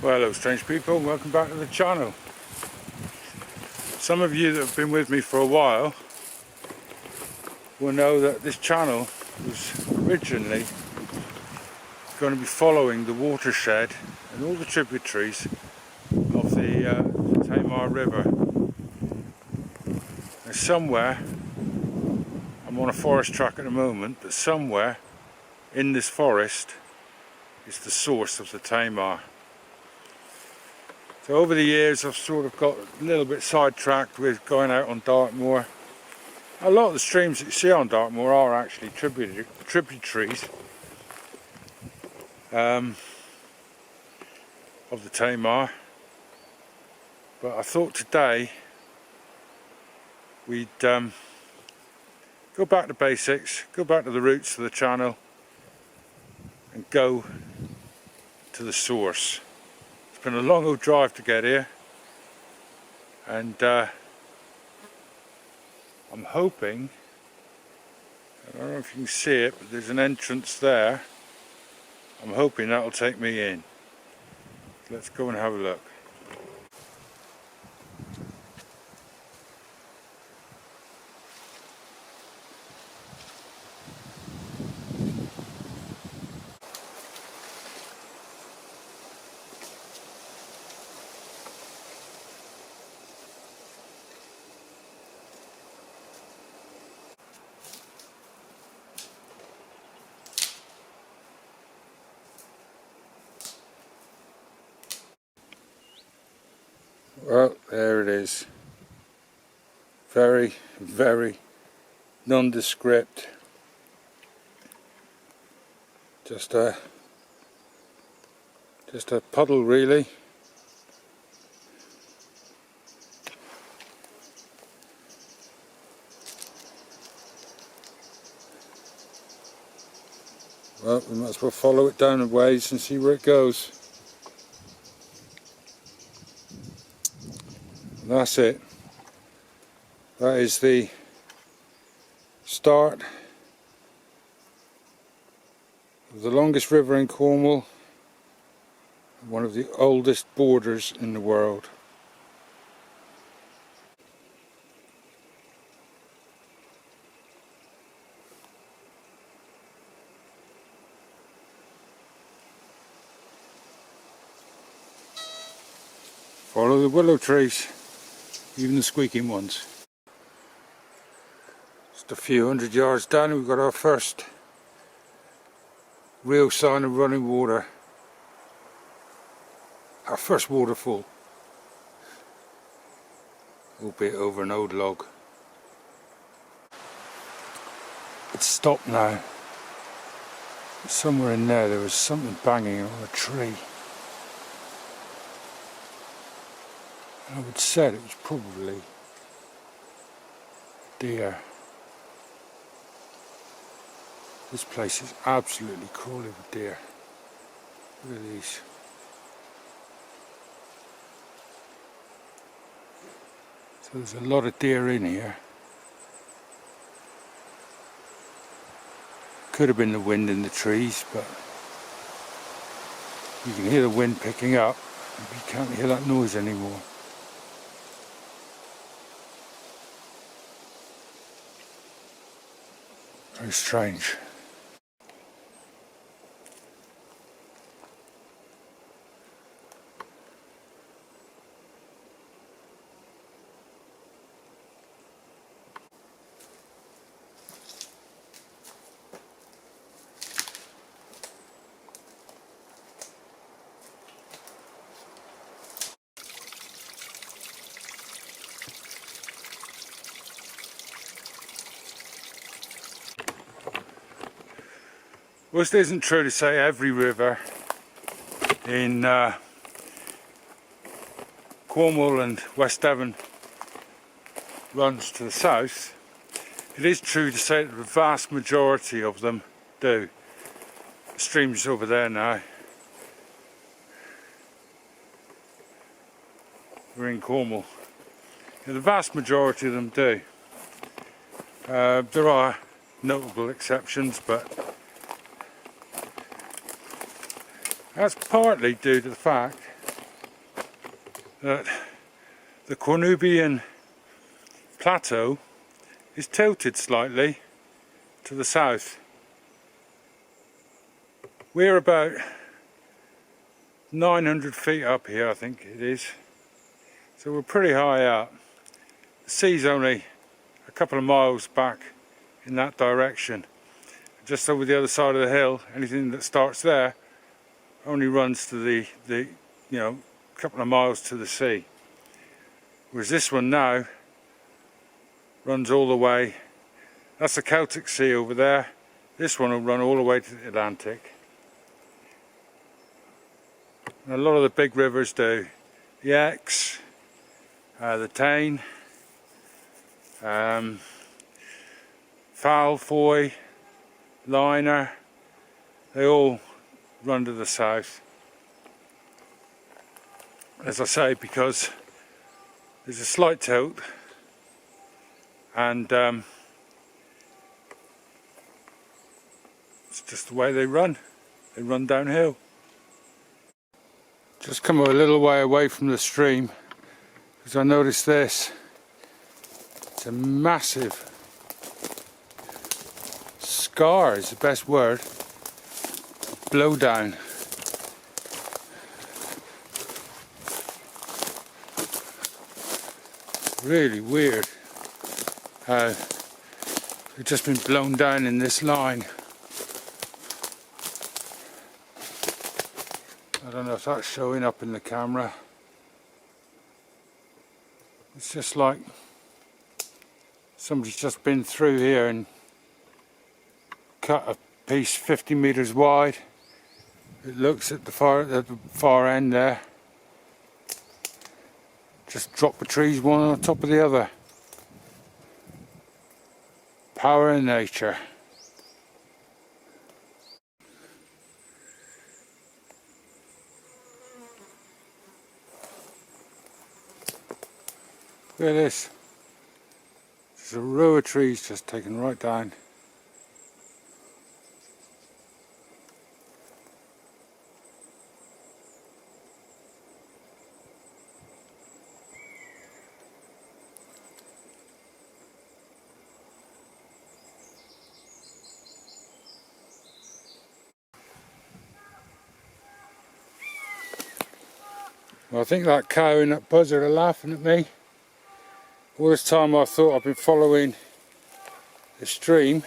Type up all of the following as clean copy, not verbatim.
Well, hello strange people, welcome back to the channel. Some of you that have been with me for a while will know that this channel was originally going to be following the watershed and all the tributaries of the Tamar River. And somewhere, I'm on a forest track at the moment, but somewhere in this forest is the source of the Tamar. So over the years I've sort of got a little bit sidetracked with going out on Dartmoor. A lot of the streams that you see on Dartmoor are actually tributaries of the Tamar. But I thought today we'd go back to basics, go back to the roots of the channel and go to the source. It's been a long old drive to get here, and I'm hoping, I don't know if you can see it, but there's an entrance there. I'm hoping that'll take me in. Let's go and have a look. Well, there it is. Very, very nondescript. Just a puddle, really. Well, we might as well follow it down a ways and see where it goes. And that's it. That is the start of the longest river in Cornwall, one of the oldest borders in the world. Follow the willow trees, even the squeaking ones. Just a few hundred yards down and we've got our first real sign of running water. Our first waterfall, albeit over an old log. It's stopped now. Somewhere in there was something banging on a tree. I would say it was probably deer. This place is absolutely crawling with deer. Look at these. So there's a lot of deer in here. Could have been the wind in the trees, but you can hear the wind picking up. You can't hear that noise anymore. Very strange. Whilst it isn't true to say every river in Cornwall and West Devon runs to the south, it is true to say that the vast majority of them do. The stream's over there now. We're in Cornwall. Yeah, the vast majority of them do. There are notable exceptions, but that's partly due to the fact that the Cornubian plateau is tilted slightly to the south. We're about 900 feet up here, I think it is. So we're pretty high up. The sea's only a couple of miles back in that direction. Just over the other side of the hill, anything that starts there only runs to the couple of miles to the sea. Whereas this one now runs all the way. That's the Celtic Sea over there. This one will run all the way to the Atlantic. And a lot of the big rivers do. The Exe, the Tyne, Fowl, Foy, Liner, they all run to the south. As I say, because there's a slight tilt, and it's just the way they run. They run downhill. Just come a little way away from the stream, because I noticed this. It's a massive scar, is the best word. Blowdown. Really weird how we've just been blown down in this line. I don't know if that's showing up in the camera. It's just like somebody's just been through here and cut a piece 50 meters wide. It looks at the far end there. Just drop the trees one on top of the other. Power in nature. Look at this. There's a row of trees just taken right down. Well, I think that cow and that buzzard are laughing at me. All this time I thought I've been following the stream,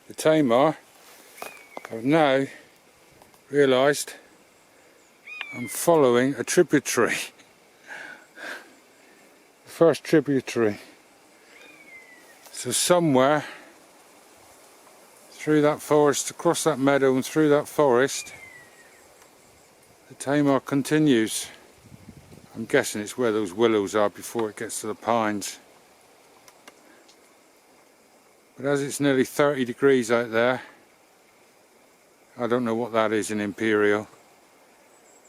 the Tamar. I've now realised I'm following a tributary. The first tributary. So somewhere through that forest, across that meadow and through that forest, the Tamar continues. I'm guessing it's where those willows are before it gets to the pines. But as it's nearly 30 degrees out there, I don't know what that is in imperial.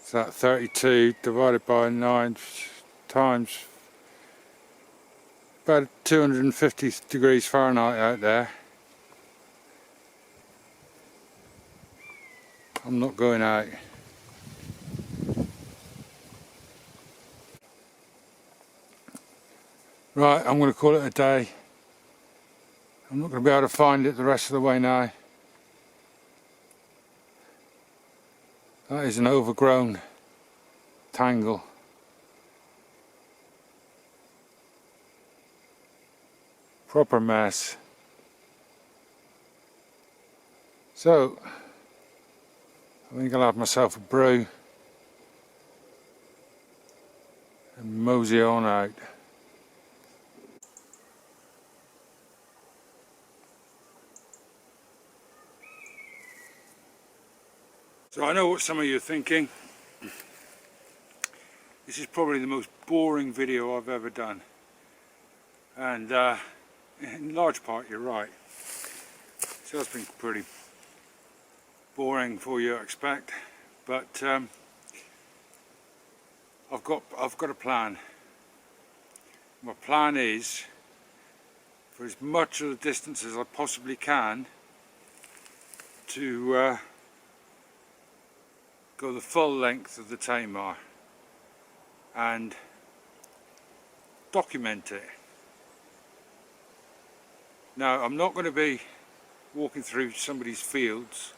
It's that 32 divided by 9 times about 250 degrees Fahrenheit out there. I'm not going out. Right, I'm going to call it a day. I'm not going to be able to find it the rest of the way now. That is an overgrown tangle. Proper mess. So, I think I'll have myself a brew and mosey on out. So I know what some of you are thinking. This is probably the most boring video I've ever done. And in large part you're right. So it's been pretty boring for you, I expect. But I've got a plan. My plan is, for as much of the distance as I possibly can, to go the full length of the Tamar and document it. Now, I'm not going to be walking through somebody's fields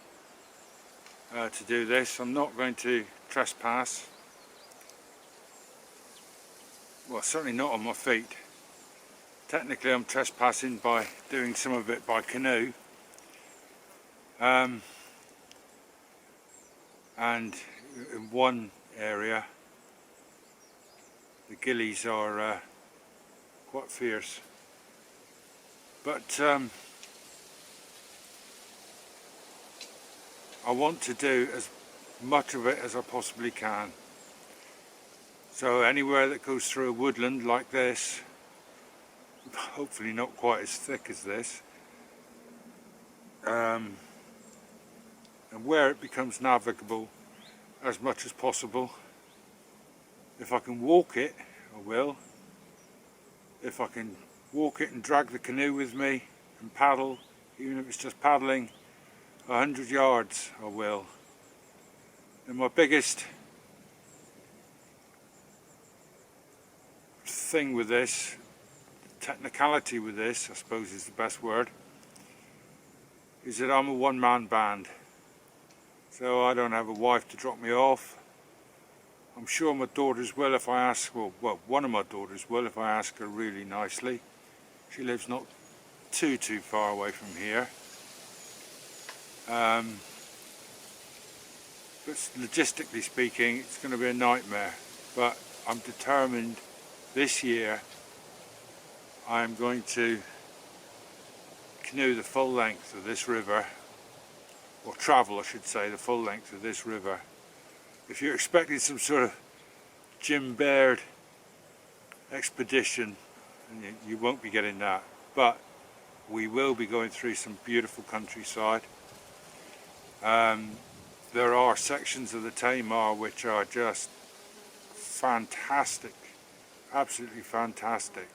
to do this. I'm not going to trespass. Well, certainly not on my feet. Technically I'm trespassing by doing some of it by canoe. And in one area the gillies are quite fierce. But I want to do as much of it as I possibly can. So anywhere that goes through a woodland like this, hopefully not quite as thick as this, and where it becomes navigable as much as possible. If I can walk it, I will. If I can walk it and drag the canoe with me and paddle, even if it's just paddling 100 yards, I will. And my biggest thing with this, technicality with this, I suppose is the best word, is that I'm a one-man band. So I don't have a wife to drop me off. I'm sure my daughters will if I ask, well, one of my daughters will if I ask her really nicely. She lives not too far away from here. But logistically speaking, it's going to be a nightmare. But I'm determined this year I'm going to canoe the full length of this river, or travel I should say, the full length of this river. If you're expecting some sort of Jim Baird expedition, you won't be getting that, but we will be going through some beautiful countryside. There are sections of the Tamar which are just fantastic, absolutely fantastic.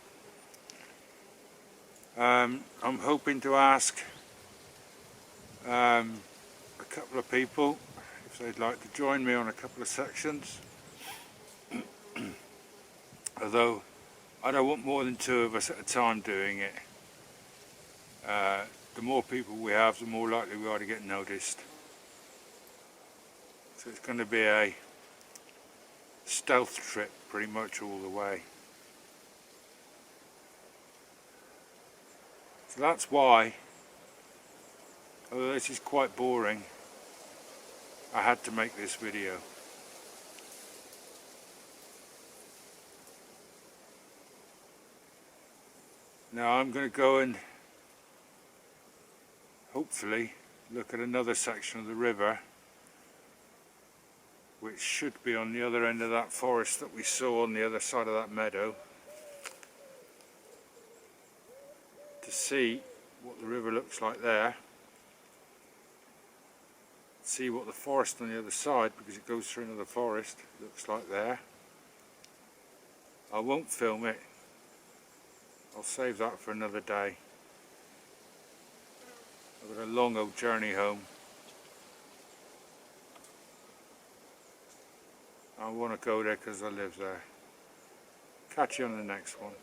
I'm hoping to ask a couple of people if they'd like to join me on a couple of sections. Although I don't want more than 2 of us at a time doing it. The more people we have, the more likely we are to get noticed. So it's going to be a stealth trip pretty much all the way. So that's why, although this is quite boring, I had to make this video. Now I'm going to go and hopefully look at another section of the river, which should be on the other end of that forest that we saw on the other side of that meadow, to see what the river looks like there, see what the forest on the other side, because it goes through another forest, looks like there. I won't film it, I'll save that for another day. I've got a long old journey home. I want to go there because I live there. Catch you on the next one.